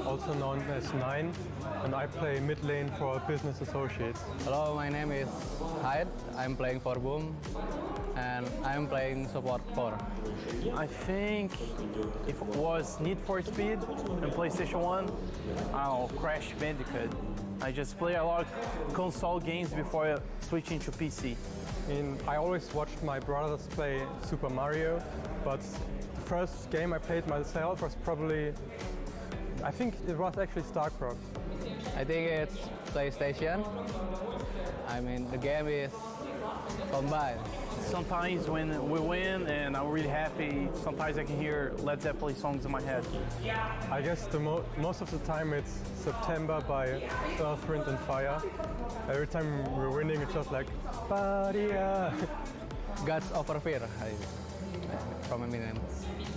also known as Nine, and I play mid lane for Business Associates. Hello, my name is Hyde. I'm playing for Boom, and I'm playing support 4. I think if it was Need for Speed and PlayStation 1, I'll Crash Bandicoot. I just play a lot of console games before switching to PC. I always watched my brothers play Super Mario, but the first game I played myself was probably, I think it was actually StarCraft. I think it's PlayStation. I mean, the game is combined. Sometimes when we win and I'm really happy, sometimes I can hear Led Zeppelin songs in my head. I guess most of the time it's September by Earth, Wind and Fire. Every time we're winning, it's just like, Badia. Gods Over Fear, from Eminem.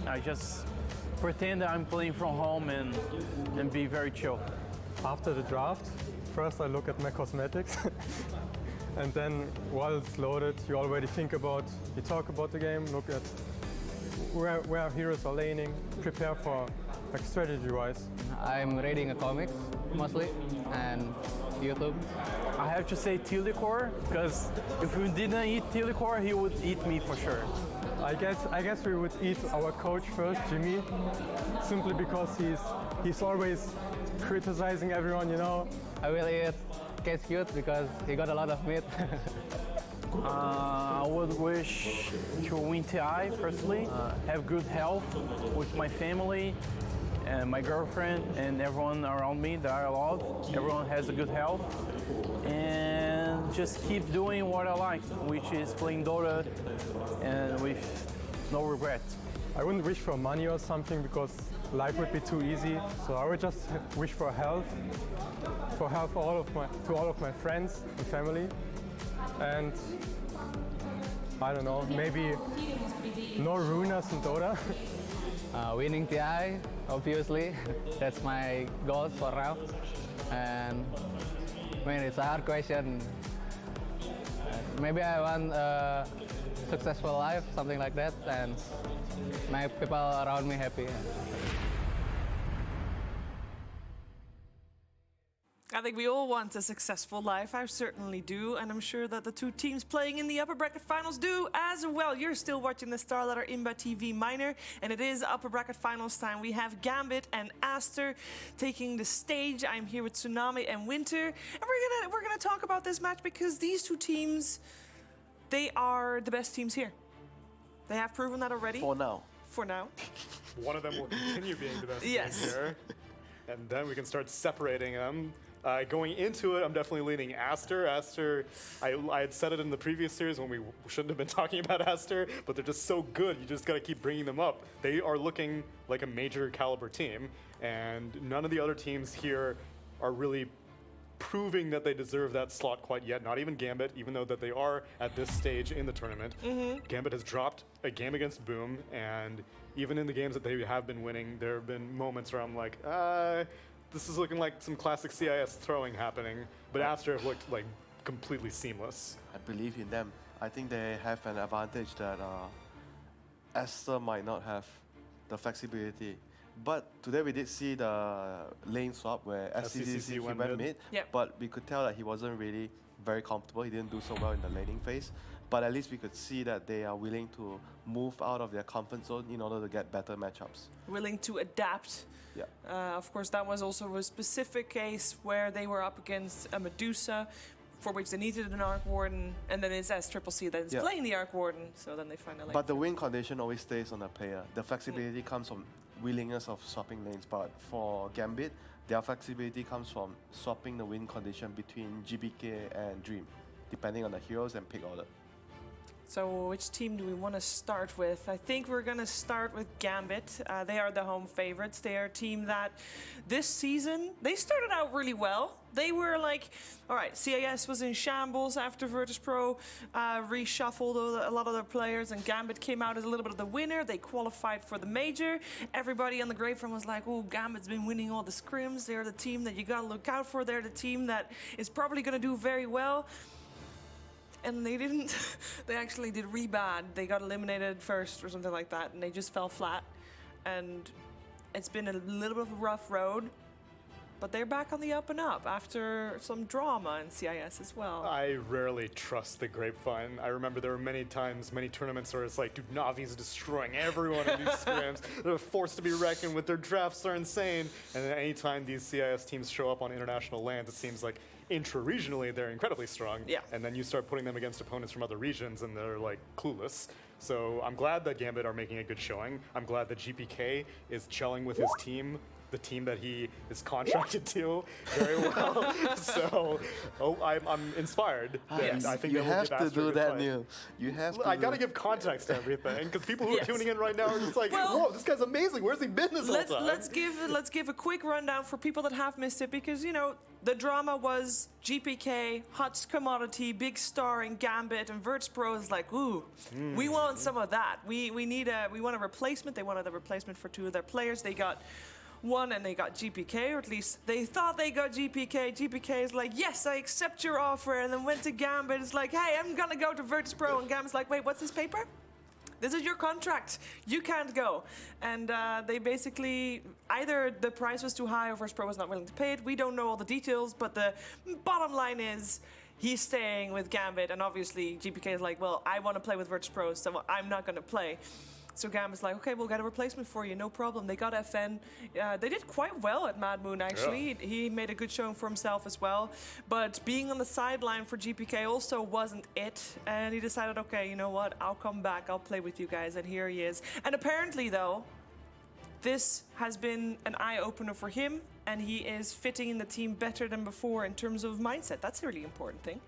I just pretend that I'm playing from home and be very chill. After the draft, first I look at my cosmetics. And then while it's loaded, you already you talk about the game, look at where our heroes are laning, prepare for like strategy-wise. I'm reading a comics mostly, and YouTube. I have to say Tillicor, because if we didn't eat Tillicor, he would eat me for sure. I guess we would eat our coach first, Jimmy, simply because he's always criticizing everyone, you know. I will eat Cute because he got a lot of meat. I would wish to win TI personally, have good health with my family and my girlfriend and everyone around me that I love. Everyone has a good health and just keep doing what I like, which is playing Dota and with no regret. I wouldn't wish for money or something because life would be too easy. So I would just wish for health, to all of my friends and family, and I don't know, maybe no ruiners in Dota. Winning TI, obviously. That's my goal for now. And I mean, it's a hard question. Maybe I want a successful life, something like that, and my people around me happy. I think we all want a successful life. I certainly do, and I'm sure that the two teams playing in the upper bracket finals do as well. You're still watching the StarLadder ImbaTV Minor, and it is upper bracket finals time. We have Gambit and Aster taking the stage. I'm here with Tsunami and Winter, and we're gonna talk about this match because these two teams, they are the best teams here. They have proven that already. For now. For now. One of them will continue being the best Yes. team here, and then we can start separating them. Going into it, I'm definitely leaning Aster. Aster, I had said it in the previous series when we shouldn't have been talking about Aster, but they're just so good, you just gotta keep bringing them up. They are looking like a major caliber team, and none of the other teams here are really proving that they deserve that slot quite yet. Not even Gambit, even though that they are at this stage in the tournament. Gambit has dropped a game against Boom, and even in the games that they have been winning, there have been moments where I'm like, this is looking like some classic CIS throwing happening, but Aster have looked like completely seamless. I believe in them. I think they have an advantage that Aster might not have, the flexibility. But today we did see the lane swap where SCCC went mid, Yep. but we could tell that he wasn't really very comfortable. He didn't do so well in the laning phase. But at least we could see that they are willing to move out of their comfort zone in order to get better matchups. Willing to adapt. Yeah. Of course, that was also a specific case where they were up against a Medusa, for which they needed an Arc Warden, and then it's SCCC that is playing the Arc Warden, so then they find a lane. But the win condition always stays on the player. The flexibility comes from willingness of swapping lanes, but for Gambit, their flexibility comes from swapping the win condition between GBK and Dream, depending on the heroes and pick order. So which team do we want to start with? I think we're going to start with Gambit. They are the home favorites. They are a team that this season, they started out really well. They were like, all right, CIS was in shambles after Virtus Pro reshuffled a lot of their players, and Gambit came out as a little bit of the winner. They qualified for the major. Everybody on the grapevine was like, oh, Gambit's been winning all the scrims. They're the team that you got to look out for. They're the team that is probably going to do very well. And they didn't. They actually did really bad. They got eliminated first or something like that, and they just fell flat. And it's been a little bit of a rough road. but they're back on the up and up after some drama in CIS as well. I rarely trust the grapevine. I remember there were many times, many tournaments where it's like, dude, Navi's destroying everyone in these scrims. They're forced to be reckoned with. Their drafts are insane. And then anytime these CIS teams show up on international lands, it seems like intra-regionally they're incredibly strong. Yeah. And then you start putting them against opponents from other regions and they're like clueless. So I'm glad that Gambit are making a good showing. I'm glad that GPK is gelling with his team, the team that he is contracted to, very well. So, I'm inspired. Yes. I think you they will have give to Aster a do good that, fight. Neil. You have to. I gotta give context to everything, because people who Yes. are tuning in right now are just like, Well, whoa, this guy's amazing. Where's he been this whole time? Let's give a quick rundown for people that have missed it, because the drama was GPK, hot commodity, big star in Gambit, and Virtus.pro is like, ooh, we want some of that. We want a replacement. They wanted a replacement for two of their players. They got one and they got GPK, or at least they thought they got GPK. GPK is like, yes, I accept your offer, and then went to Gambit. It's like, hey, I'm gonna go to Virtus.pro, and Gambit's like, wait, what's this paper? This is your contract. You can't go. And they basically, either the price was too high or Virtus.pro was not willing to pay it. We don't know all the details, but the bottom line is he's staying with Gambit, and obviously GPK is like, well, I want to play with Virtus.pro, so I'm not going to play. So Gambit's like, okay, we'll get a replacement for you, no problem. They got FN. They did quite well at Mad Moon, actually. Yeah. He made a good showing for himself as well. But being on the sideline for GPK also wasn't it. And he decided, okay, you know what? I'll come back. I'll play with you guys. And here he is. And apparently, though, this has been an eye-opener for him. And he is fitting in the team better than before in terms of mindset. That's a really important thing.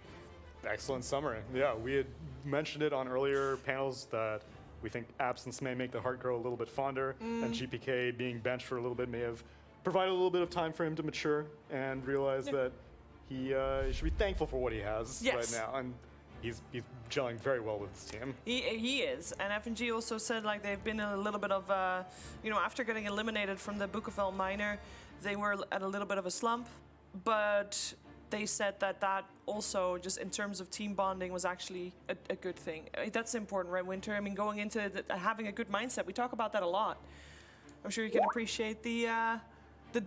Excellent summary. Yeah, we had mentioned it on earlier panels that we think absence may make the heart grow a little bit fonder, and GPK being benched for a little bit may have provided a little bit of time for him to mature and realize that he should be thankful for what he has right now. And he's gelling very well with his team. He is. And FNG also said like they've been in a little bit of, after getting eliminated from the Boekeveld minor, they were at a little bit of a slump. But they said that also, just in terms of team bonding, was actually a good thing. That's important, right, Winter? I mean, going into having a good mindset, we talk about that a lot. I'm sure you can appreciate the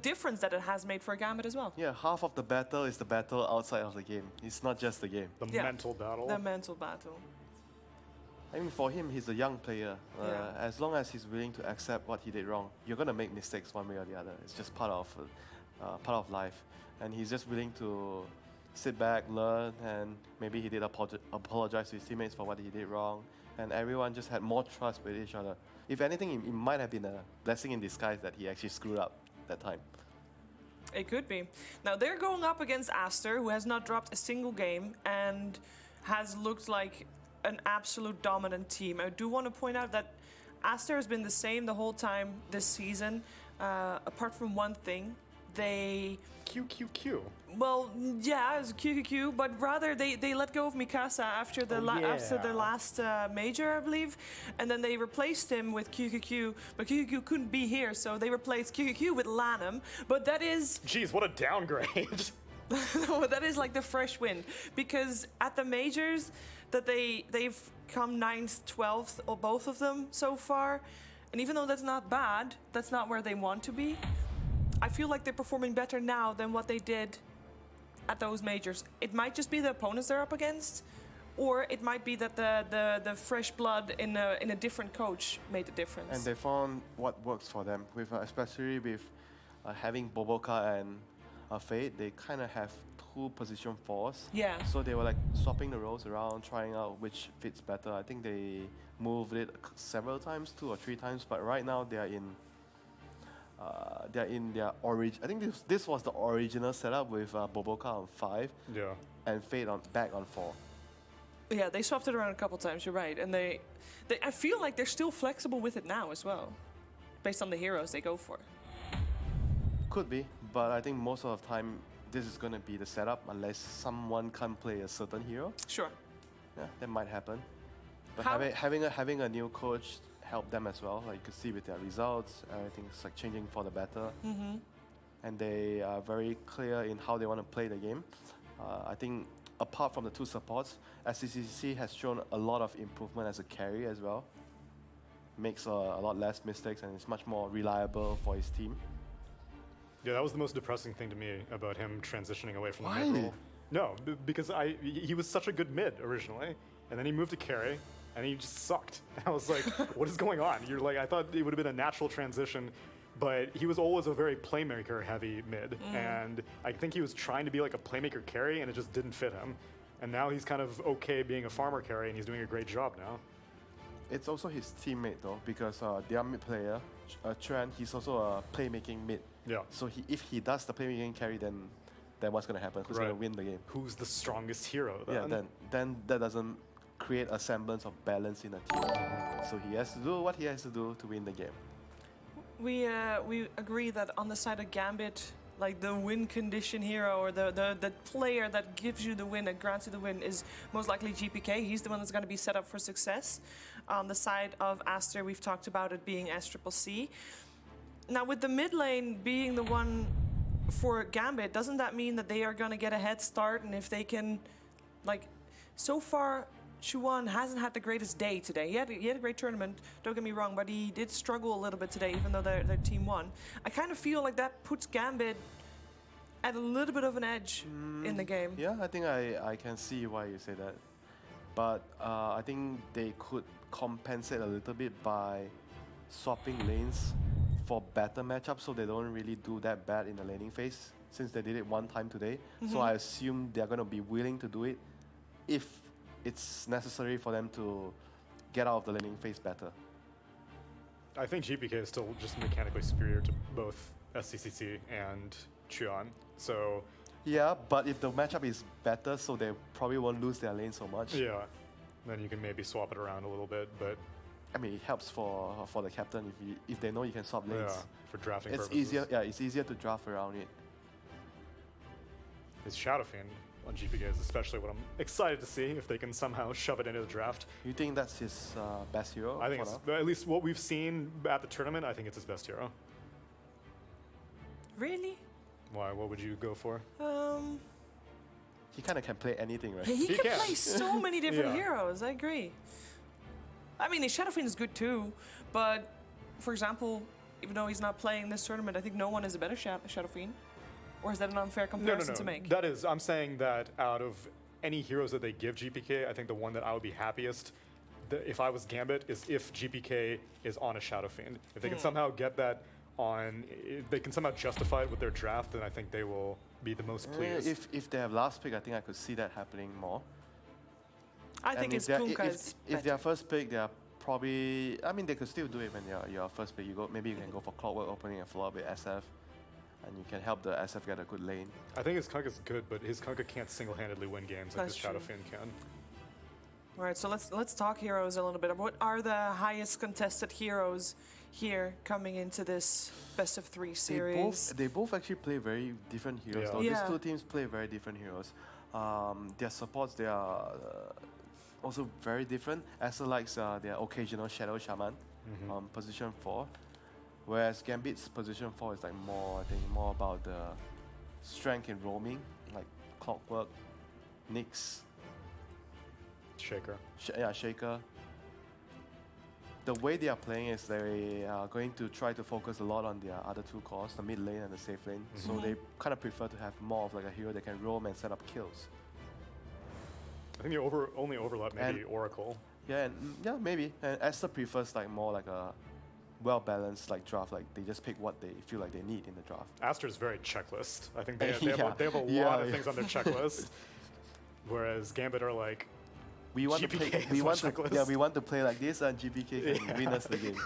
difference that it has made for Gambit as well. Yeah, half of the battle is the battle outside of the game. It's not just the game. The mental battle. The mental battle. I mean, for him, he's a young player. Yeah. As long as he's willing to accept what he did wrong, you're gonna make mistakes one way or the other. It's just part of life. And he's just willing to sit back, learn, and maybe he did apologize to his teammates for what he did wrong. And everyone just had more trust with each other. If anything, it might have been a blessing in disguise that he actually screwed up that time. It could be. Now, they're going up against Aster, who has not dropped a single game and has looked like an absolute dominant team. I do want to point out that Aster has been the same the whole time this season, apart from one thing. They... QQQ. Well, yeah, it's QQQ, but rather they let go of Mikasa after the after their last major, I believe, and then they replaced him with QQQ, but QQQ couldn't be here, so they replaced QQQ with Lanham, but that is... Jeez, what a downgrade. No, that is like the fresh win, because at the majors that they've come 9th, 12th, or both of them so far, and even though that's not bad, that's not where they want to be. I feel like they're performing better now than what they did at those majors. It might just be the opponents they're up against, or it might be that the fresh blood in a different coach made the difference. And they found what works for them, with especially with having Boboka and Fade. They kind of have two position fours. Yeah. So they were like swapping the roles around, trying out which fits better. I think they moved it several times, 2 or 3 times, but right now they are in their origin. I think this was the original setup with Boboka on 5 and Fade back on 4. Yeah, they swapped it around a couple times, you're right. And I feel like they're still flexible with it now as well, based on the heroes they go for. Could be, but I think most of the time this is going to be the setup unless someone can't play a certain hero. Sure. Yeah, that might happen. But How- having a new coach helped them as well. Like you could see with their results, everything's like changing for the better. Mm-hmm. And they are very clear in how they want to play the game. I think apart from the 2 supports, SCCC has shown a lot of improvement as a carry as well. Makes a lot less mistakes and is much more reliable for his team. Yeah, that was the most depressing thing to me about him transitioning away from the Why? mid role. No, because he was such a good mid originally, and then he moved to carry, and he just sucked. And I was like, what is going on? You're like, I thought it would have been a natural transition, but he was always a very playmaker-heavy mid, and I think he was trying to be like a playmaker carry, and it just didn't fit him. And now he's kind of okay being a farmer carry, and he's doing a great job now. It's also his teammate though, because their mid player, Tran, he's also a playmaking mid. Yeah. So if he does the playmaking carry, then what's gonna happen? Who's gonna Right. win the game? Who's the strongest hero then? Yeah, then that doesn't create a semblance of balance in a team. So he has to do what he has to do to win the game. We agree that on the side of Gambit, like the win condition hero or the player that gives you the win, that grants you the win, is most likely GPK. He's the one that's going to be set up for success. On the side of Aster, we've talked about it being SCCC. Now, with the mid lane being the one for Gambit, doesn't that mean that they are going to get a head start? And if they can, like, so far, Chuan hasn't had the greatest day today. He had a great tournament, don't get me wrong, but he did struggle a little bit today, even though their team won. I kind of feel like that puts Gambit at a little bit of an edge in the game. Yeah, I think I can see why you say that. But I think they could compensate a little bit by swapping lanes for better matchups, so they don't really do that bad in the laning phase, since they did it one time today. So I assume they're going to be willing to do it if it's necessary for them to get out of the laning phase better. I think GPK is still just mechanically superior to both SCCC and Chuan. So Yeah, but if the matchup is better, so they probably won't lose their lane so much. yeah, then you can maybe swap it around a little bit, but I mean, it helps for the captain if they know you can swap lanes. yeah, for drafting It's purposes. easier. Yeah, it's easier to draft around it. His Shadow Fiend on GPK is especially what I'm excited to see if they can somehow shove it into the draft. You think that's his best hero? I think for it's, now? at least what we've seen at the tournament, I think it's his best hero. Really? Why? What would you go for? He kind of can play anything, right? He can can. play so many different Yeah. heroes, I agree. I mean, his Shadow Fiend is good too, but for example, even though he's not playing this tournament, I think no one is a better Shadow Fiend. Or is that an unfair comparison to make? That is, I'm saying that out of any heroes that they give GPK, I think the one that I would be happiest if I was Gambit is if GPK is on a Shadow Fiend. If they can somehow get that on, if they can somehow justify it with their draft, then I think they will be the most pleased. If they have last pick, I think I could see that happening more. I think And it's if they're- Kunkka's if they're first pick, they're probably. I mean, they could still do it when you're first pick. Maybe you can go for Clockwork opening a floor with SF, and you can help the SF get a good lane. I think his Kunkka is good, but his Kunkka can't single-handedly win games like That's his Shadow true. Fiend can. All right, so let's talk heroes a little bit. What are the highest contested heroes here coming into this best of 3 series? They both actually play very different heroes. Yeah. Though. Yeah. These two teams play very different heroes. Their supports, they are also very different. Acer likes their occasional Shadow Shaman on position 4, whereas Gambit's position 4 is like more, I think, more about the strength in roaming, like Clockwork, Nyx, Shaker. Shaker. The way they are playing is they are going to try to focus a lot on their other two cores, the mid lane and the safe lane. So they kind of prefer to have more of like a hero that can roam and set up kills. I think the only overlap may be And- Oracle. Yeah, maybe. And Esther prefers like more like a well-balanced like draft. Like they just pick what they feel like they need in the draft. Aster's very checklist. I think they have, Yeah. they have a Yeah, lot of yeah. things on their checklist. Whereas Gambit are like, We want to GPK play. is We my want to. checklist. Yeah, we want to play like this, and GPK can win us the game.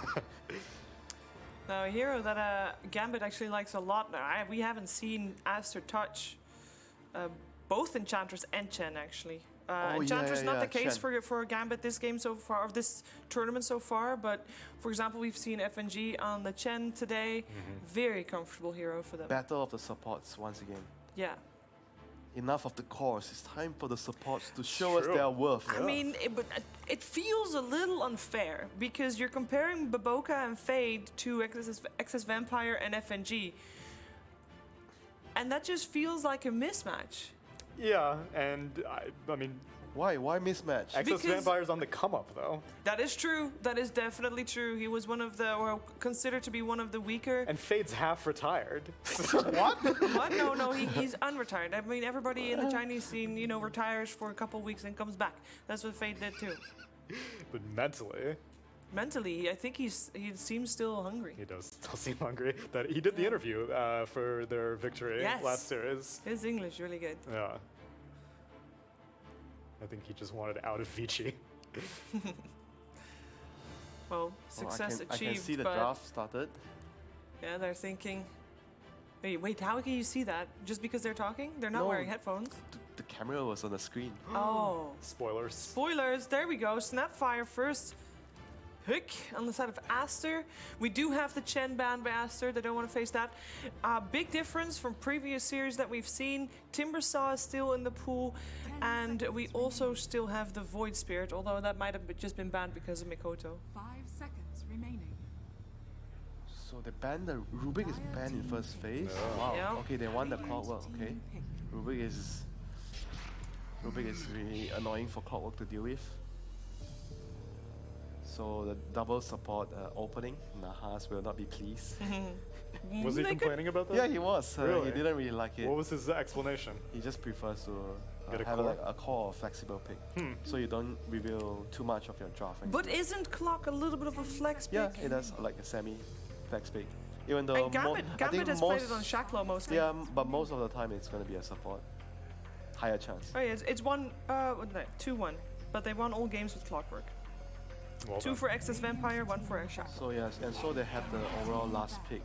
Now, a hero that Gambit actually likes a lot now. We haven't seen Aster touch both Enchantress and Chen actually. Enchantress not the case for Gambit this game so far, of this tournament so far. But for example, we've seen FNG on the Chen today. Very comfortable hero for them. Battle of the supports once again. Yeah. Enough of the cores. It's time for the supports to show us True. their worth. I mean, it feels a little unfair because you're comparing Baboka and Fade to XS Vampire and FNG. And that just feels like a mismatch. yeah, and I mean, Why? Why mismatch? Excess Because- Vampire's on the come up though. That is true. That is definitely true. He was one of the, or considered to be one of the weaker. And Fade's half retired. What? What? No, he's unretired. I mean, everybody in the Chinese scene, you know, retires for a couple weeks and comes back. That's what Fade did too. But mentally, Mentally, I think he seems still hungry. he does still seem hungry. That he did the interview for their victory Yes. last series. His English really good. Yeah. I think he just wanted out of Vici. Well, Oh, success I achieved, can see the but draft started. yeah, they're thinking. Wait, how can you see that? Just because they're talking? They're not No. wearing headphones. The camera was on the screen. Oh. Spoilers. Spoilers, there we go. Snapfire first. Hook on the side of Aster. We do have the Chen banned by Aster. They don't want to face that. Big difference from previous series that we've seen. Timbersaw is still in the pool. And we also still have the Void Spirit, although that might have just been banned because of Mikoto. 5 seconds remaining. So they banned the Rubik is banned in first phase. Wow. Yeah. Okay, they won the Clockwork. Okay. Rubik is really annoying for Clockwork to deal with. So the double support opening, Nahas will not be pleased. Was he They could- complaining about that? Yeah, he was. Really? He didn't really like it. What was his explanation? He just prefers to Get a have core? like a core or flexible pick, so you don't reveal too much of your draft. But isn't Clock a little bit of a flex pick? yeah, it does like a semi flex pick. Even though And Gambit has played it on Shacklaw mostly. Yeah, but most of the time it's going to be a support. Higher chance. Oh yeah, it's 2-1. But they won all games with Clockwork. Well 2 done. for Excess Vampire, 1 for Shacklaw. So yes, and so they have the overall last pick.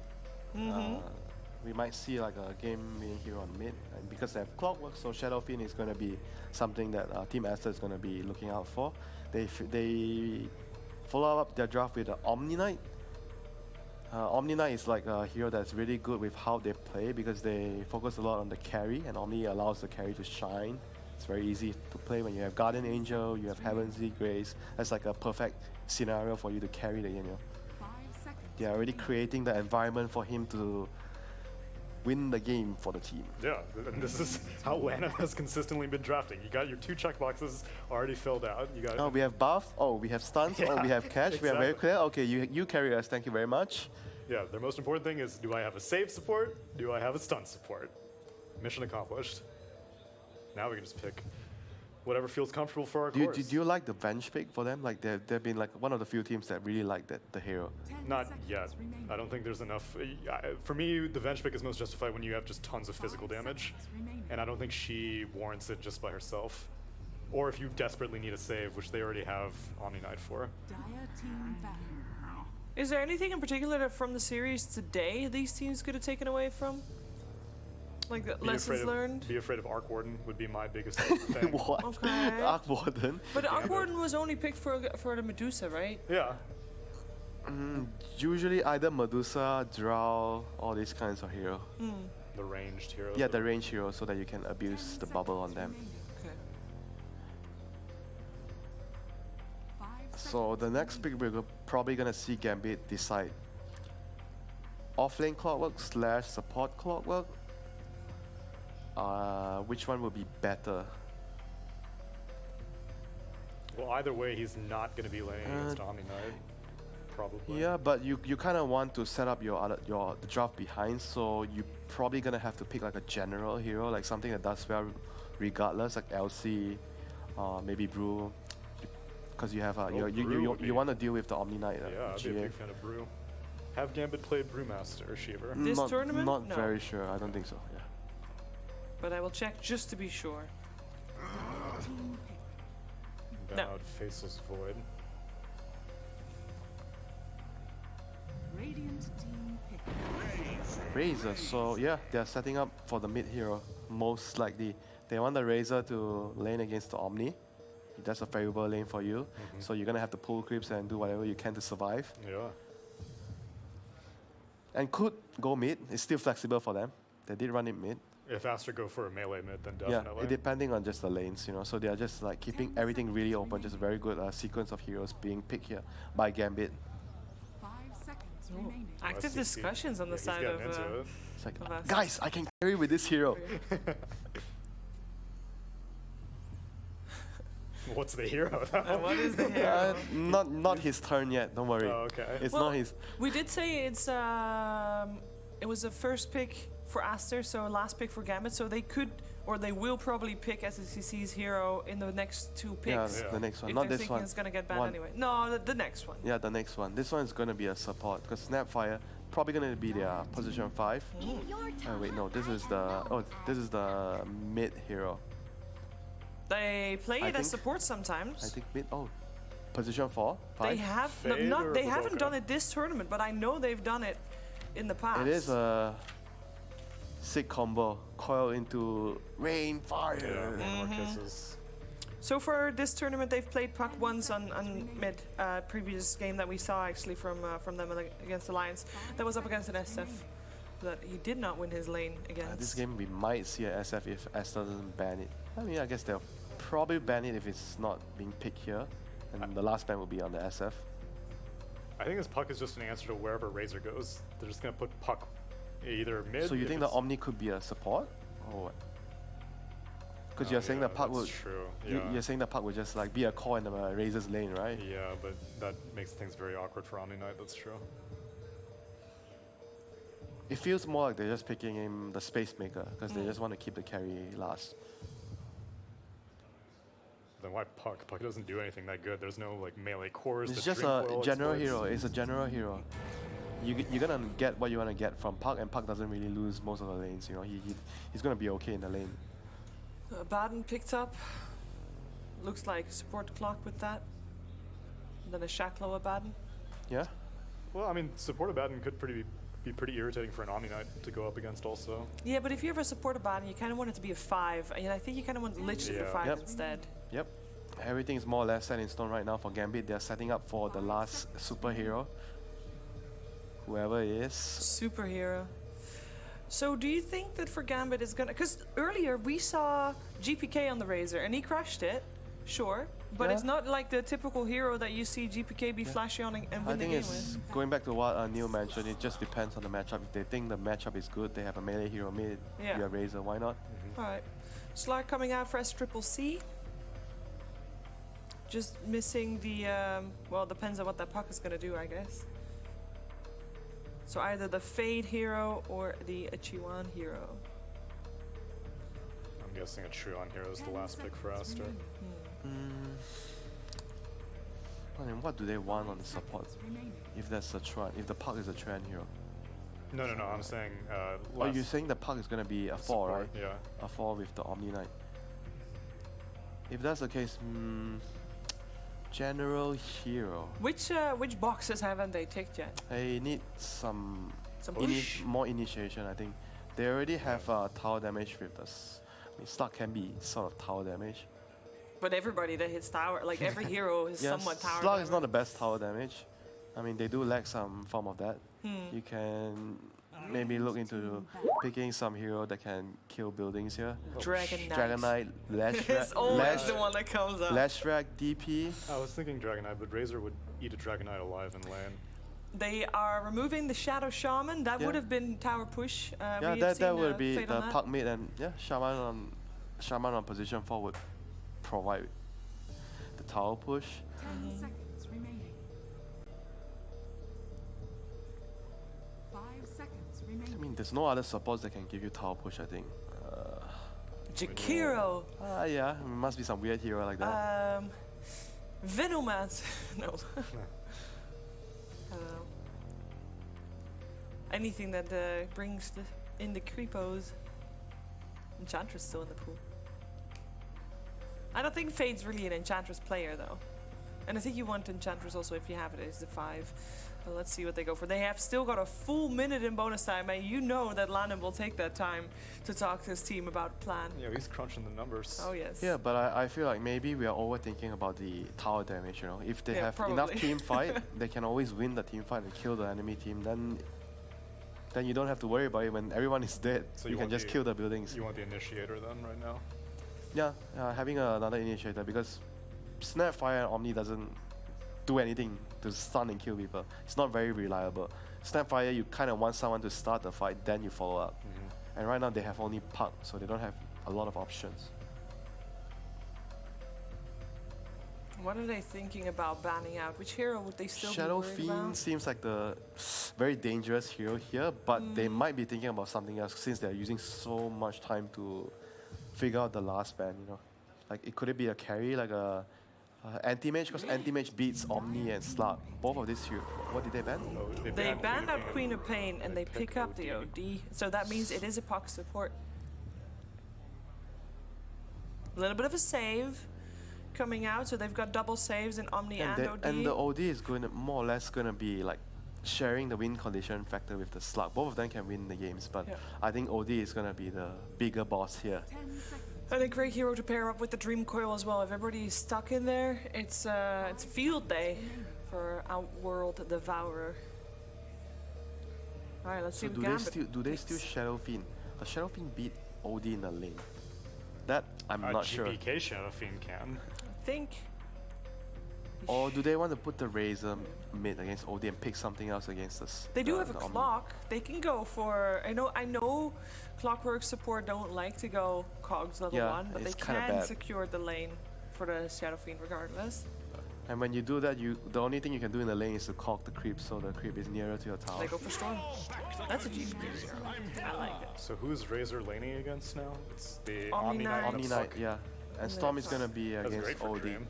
We might see like a game winning hero on mid, and because they have Clockwork, so Shadow Fiend is going to be something that Team Aster is going to be looking out for. They follow up their draft with the Omni Knight. Omni Knight is like a hero that's really good with how they play because they focus a lot on the carry, and Omni allows the carry to shine. It's very easy to play when you have Guardian Angel, you have Heavenly Grace. That's like a perfect scenario for you to carry the 5 seconds. They are already creating the environment for him to win the game for the team. Yeah, and this is how Lana has consistently been drafting. You got your 2 checkboxes already filled out. You got Oh, we have buff. Oh, we have stuns. Oh, we Yeah, have catch. We are very exactly. clear. Okay, you carry us. Thank you very much. yeah. The most important thing is: do I have a save support? Do I have a stun support? Mission accomplished. Now we can just pick whatever feels comfortable for our course. Do you like the bench pick for them? Like they've been like one of the few teams that really like the hero. 10 Not seconds yet. remaining. I don't think there's enough. For me, the bench pick is most justified when you have just tons of physical 5 damage, seconds remaining. and I don't think she warrants it just by herself. Or if you desperately need a save, which they already have Omni Knight for. Dire team battle. Is there anything in particular that from the series today these teams could have taken away from? Like the Be lessons afraid learned? Of, be afraid of Arc Warden would be my biggest thing. What? Okay. Arc Warden. But Arkwarden was only picked for the Medusa, right? Yeah. Usually either Medusa, Drow, all these kinds of hero. The ranged heroes. Yeah, the range hero, so that you can abuse the bubble on them. Okay. 5 So the next pick we're probably gonna see Gambit decide. Offlane Clockwork / support Clockwork. Which one will be better? Well, either way, he's not going to be laying against Omni Knight. Probably. Yeah, but you kind of want to set up the draft behind, so you probably gonna have to pick like a general hero, like something that does well regardless, like LC, maybe Brew, because you have Brew would be- you want to deal with the Omni Knight. Yeah, I'd be a GA. big fan of Brew. Have Gambit played Brewmaster, Shiver? This not, tournament? Not No. very sure. I don't think so. Yeah. But I will check just to be sure. team pick. No. Bowed, Faceless Void. Radiant team pick. Razor. So yeah, they're setting up for the mid hero most likely. They want the Razor to lane against the Omni. That's a favorable lane for you. So you're gonna have to pull creeps and do whatever you can to survive. Yeah. And could go mid. It's still flexible for them. They did run it mid. If Aster go for a melee mid, then Yeah, definitely. it depending on just the lanes, So they are just like keeping everything really open. Just a very good sequence of heroes being picked here by Gambit. 5 seconds remaining. Active see- discussions on the he's side getting of. into it. It's like, Of us. guys, I can carry with this hero. What's the hero though? What is the hero? Not his turn yet. Don't worry. Oh, okay. It's Well, not his. We did say it was a first pick for Aster, so last pick for Gambit, so they could, or they will probably pick SSCC's hero in the next two picks. Yeah, the next one, If not they're this thinking one. it's gonna get banned One. anyway. No, the next one. Yeah, the next one. This one is gonna be a support because Snapfire probably gonna be their position 5. Oh wait, no, this is the mid hero. They play I it as think- support I sometimes. think mid. Oh, position 4, 5. They have Fade not. or They Badoka? haven't done it this tournament, but I know they've done it in the past. It is a sick combo. Coil into rain fire. Yeah, more Mm-hmm. kisses. So for this tournament, they've played puck once on mid. Previous game that we saw actually from them against Alliance. That was up against an SF. That he did not win his lane against. This game we might see a SF if Esther doesn't ban it. I mean, I guess they'll probably ban it if it's not being picked here, and the last ban will be on the SF. I think this puck is just an answer to wherever Razor goes. They're just gonna put puck either mid. So you if think the it's- Omni could be a support, or what? Because Oh, you're saying yeah, the puck that's would. true. you- Yeah. You're saying the puck would just like be a core in the Razor's lane, right? Yeah, but that makes things very awkward for Omni Knight. That's true. It feels more like they're just picking him the space maker because they just want to keep the carry last. Then why puck? Puck doesn't do anything that good. There's no like melee cores. It's the just drink a well general explodes. hero. It's a general hero. You're gonna get what you wanna get from Puck, and Puck doesn't really lose most of the lanes. You know, he's gonna be okay in the lane. Baden picked up. Looks like support clock with that. And then a Shacklow a Baden. Yeah. Well, I mean, support Abaddon could be pretty irritating for an Omni Knight to go up against also. Yeah, but if you ever support a Baden, you kind of want it to be a 5. And I think you kind of want Lich to the Yeah. 5 Yep. instead. Yep. Everything's more or less set in stone right now for Gambit. They're setting up for the last superhero. Whoever it is. Superhero. So do you think that for Gambit is gonna... Because earlier we saw GPK on the Razor and he crushed it, sure. But Yeah. it's not like the typical hero that you see GPK be flashy on and I win the think game it's with. going back to what Neil mentioned. It just depends on the matchup. If they think the matchup is good, they have a melee hero mid. Yeah. You have Razor. Why not? Alright. Slark coming out for SCCC. Just missing the... well, depends on what that puck is gonna do, I guess. So either the Fade hero or the Chiwan hero. I'm guessing a Truon hero is the last pick for Aster. I mean, what do they want on the support? remaining. If that's a Tran, if the Puck is a Tran hero. No, I'm saying. Oh, you're saying the Puck is gonna be a 4, support, right? Yeah. A 4 with the Omni Knight. If that's the case, General Hero. Which boxes haven't they ticked yet? I need some Some push? more initiation. I think they already have tower damage with this. I mean, Stark can be sort of tower damage. But everybody that hits tower, like every hero is Yes, somewhat tower Slug is not the damage. best tower damage. I mean, they do lack some form of that. You can maybe look into picking some hero that can kill buildings here. Dragon Knight. Dragon Knight, Lash It's always Lash, the one that comes up. Lash Rack, DP. I was thinking Dragon Knight, but Razor would eat a Dragon Knight alive in lane. They are removing the Shadow Shaman. That Yeah. would have been tower push. Yeah, we have that seen, would be Fate the on that. Puck mid, and yeah, Shaman on position 4 would provide the tower push. 10 seconds remaining. 5 seconds I remaining. mean, there's no other supports that can give you tower push, I think. Jakiro. Yeah, it must be some weird hero like that. Venomat. No. I don't know. Anything that brings in the creepos. Enchantress still in the pool. I don't think Fade's really an Enchantress player though. And I think you want Enchantress also if you have it as the 5. But let's see what they go for. They have still got a full minute in bonus time, and you know that Lanham will take that time to talk to his team about plan. Yeah, he's crunching the numbers. Oh yes. Yeah, but I feel like maybe we are overthinking about the tower damage, you know. If they Yeah, have enough probably. team fight, they can always win the team fight and kill the enemy team. Then you don't have to worry about it when everyone is dead. So you you can want just the- kill the buildings. You want the initiator then right now? Yeah, having another initiator because Snapfire and Omni doesn't do anything to stun and kill people. It's not very reliable. Snapfire, you kind of want someone to start the fight, then you follow up. And right now they have only Puck, so they don't have a lot of options. What are they thinking about banning out? Which hero would they still Shadow be worried Fiend about? seems like the very dangerous hero here, but they might be thinking about something else since they're using so much time to figure out the last ban, you know. Like, could it be a carry, like a anti-mage? Because anti-mage beats Omni and Slug. Both of these heroes. What did they ban? Oh, They banned out Pain. Queen of Pain and they pick up the OD. So that means it is a puck support. A little bit of a save coming out, so they've got double saves in Omni and, OD. And the OD is going to more or less going to be like sharing the win condition factor with the Slug. Both of them can win the games, but Yeah. I think OD is going to be the bigger boss here. 10 seconds. And a great hero to pair up with the Dream Coil as well. If everybody is stuck in there, it's field day for Outworld Devourer. All right, let's see So what Gambit do they picks. still Shadow Fiend? Does Shadow Fiend beat OD in the lane? That I'm A not sure. GBK Shadow Fiend can. I think. Or do they want to put the Razor mid against OD and pick something else against us? They do have a clock. They can go for. I know. Clockwork support don't like to go cogs level Yeah, 1, but they it's kinda can bad. secure the lane for the Shadow Fiend regardless. And when you do that, the only thing you can do in the lane is to cog the creep, so the creep is nearer to your tower. They go for Storm. That's a GP hero. I like it. So who's Razor laning against now? It's the Omni Omni Knight. Knight. Omni Knight, yeah. And Storm is that's- gonna be That's great against for OD. Dream.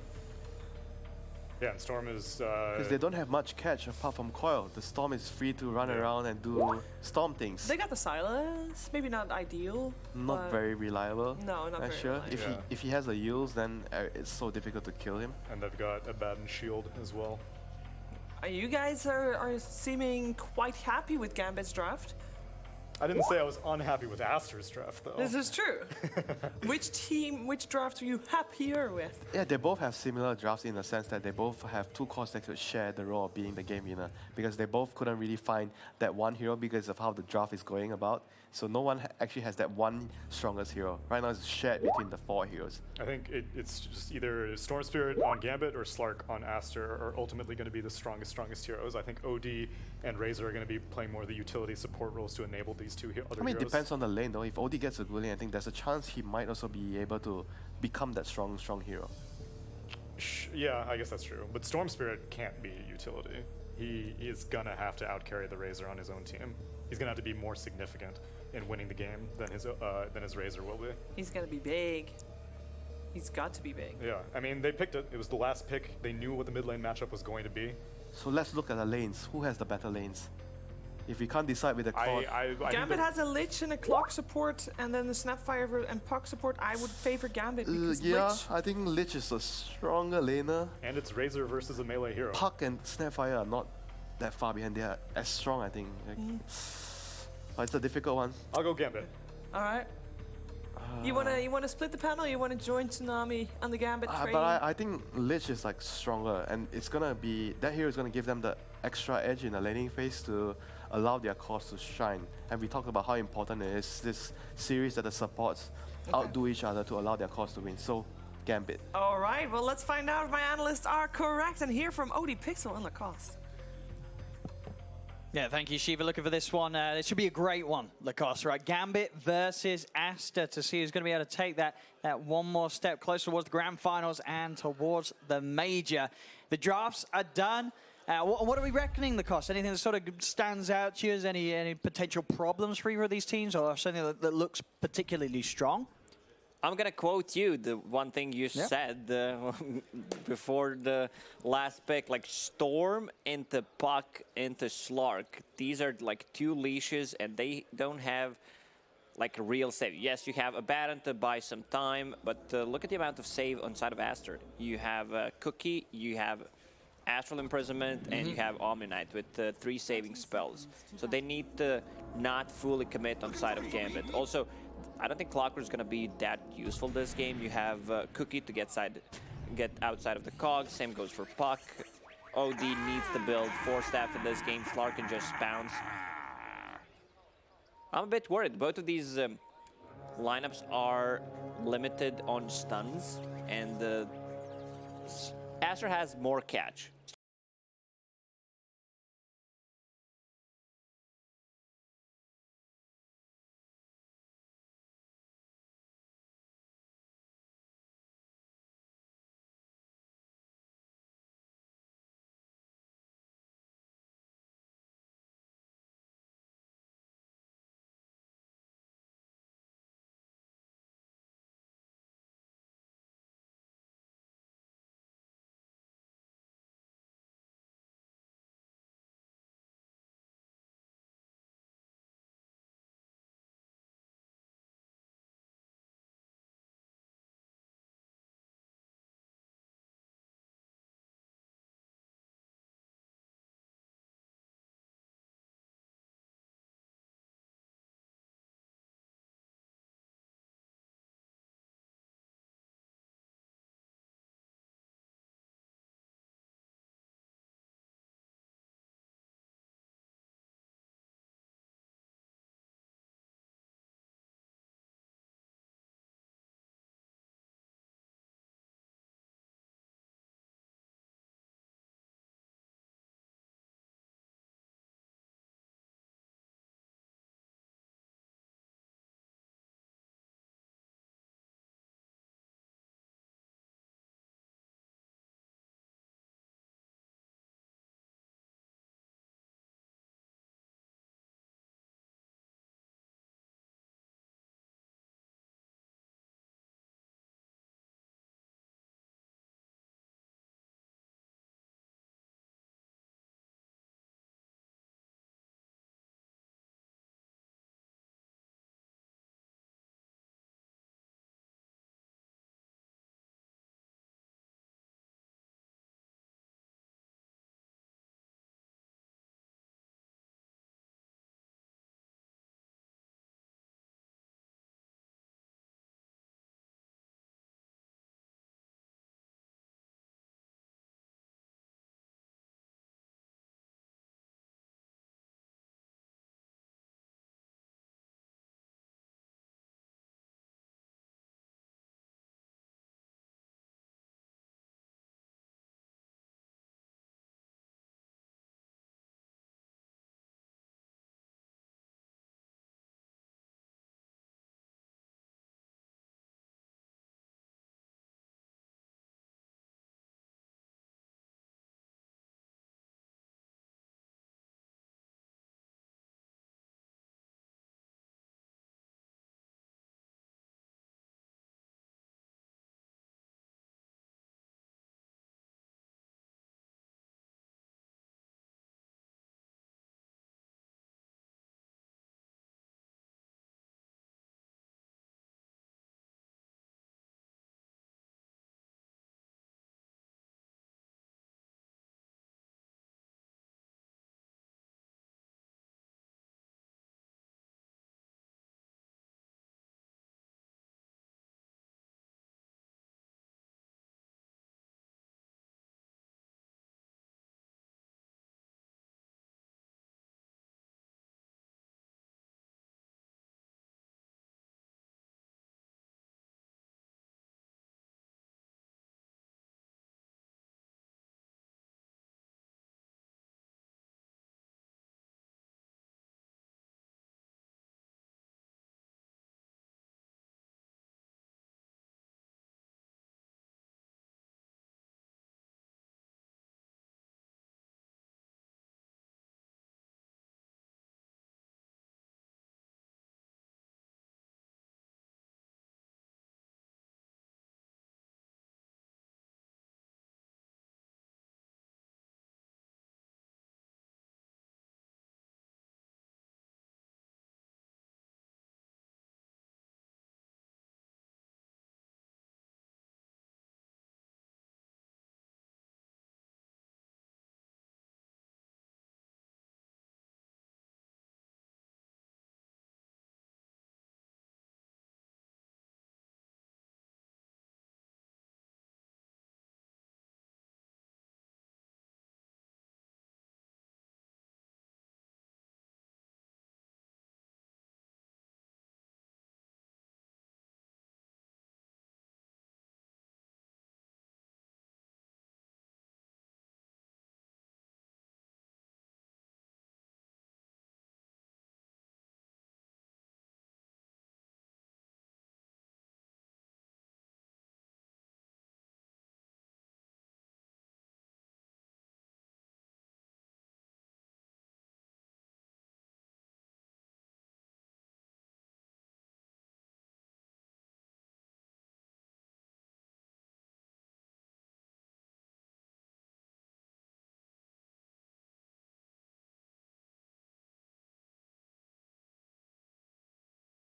Yeah, and Storm is. Because they don't have much catch apart from Coil. The Storm is free to run around and do Storm things. They got the silence. Maybe not ideal. Not but very reliable. No, not very Sure. reliable. If he has the yields, then it's so difficult to kill him. And they've got a Baden Shield as well. You guys are seeming quite happy with Gambit's draft. I didn't say I was unhappy with Aster's draft, though. This is true. Which draft are you happier with? Yeah, they both have similar drafts in the sense that they both have two cores that could share the role of being the game winner because they both couldn't really find that one hero because of how the draft is going about. So no one actually has that one strongest hero. Right now it's shared between the 4 heroes. I think it's just either Storm Spirit on Gambit or Slark on Aster are ultimately going to be the strongest heroes. I think OD and Razor are going to be playing more of the utility support roles to enable these two other I mean, it heroes. depends on the lane though. If OD gets a good lane, I think there's a chance he might also be able to become that strong hero. Yeah, I guess that's true. But Storm Spirit can't be utility. He is going to have to outcarry the Razor on his own team. He's going to have to be more significant in winning the game than his Razor will be. He's gonna be big. He's got to be big. Yeah, I mean, they picked it. It was the last pick. They knew what the mid lane matchup was going to be. So let's look at the lanes. Who has the better lanes? If we can't decide with the core, I think Gambit that- has a Lich and a Clock support, and then the Snapfire and Puck support. I would favor Gambit because yeah, Lich. I think Lich is a stronger laner. And it's Razor versus a melee hero. Puck and Snapfire are not that far behind. They are as strong, I think. Like, but it's a difficult one. I'll go Gambit. All right. You wanna split the panel? You wanna join Tsunami on the Gambit train? But I think Lich is like stronger, and it's gonna be that hero is gonna give them the extra edge in the laning phase to allow their cause to shine. And we talked about how important it is this series that the supports outdo each other to allow their cause to win. So, Gambit. All right. Well, let's find out if my analysts are correct and hear from OD Pixel and Lacoste. Yeah, thank you, Shiva. Looking for this one. It should be a great one, Lacoste, right? Gambit versus Aster to see who's going to be able to take that one more step closer towards the grand finals and towards the major. The drafts are done. What are we reckoning, Lacoste? Anything that sort of stands out to you as any potential problems for either of these teams or something that looks particularly strong? I'm going to quote you, the one thing you said before the last pick, like Storm into Puck into Slark. These are like 2 leashes and they don't have like a real save. Yes, you have a Baron to buy some time, but look at the amount of save on side of Aster. You have Cookie, you have Astral Imprisonment, and you have Omni Knight with 3 saving spells. So they need to not fully commit on side of Gambit. Also, I don't think Clockwork is going to be that useful this game. You have Cookie to get outside of the cog. Same goes for Puck. OD needs to build 4 staff in this game. Slark can just bounce. I'm a bit worried. Both of these lineups are limited on stuns, and Aster has more catch.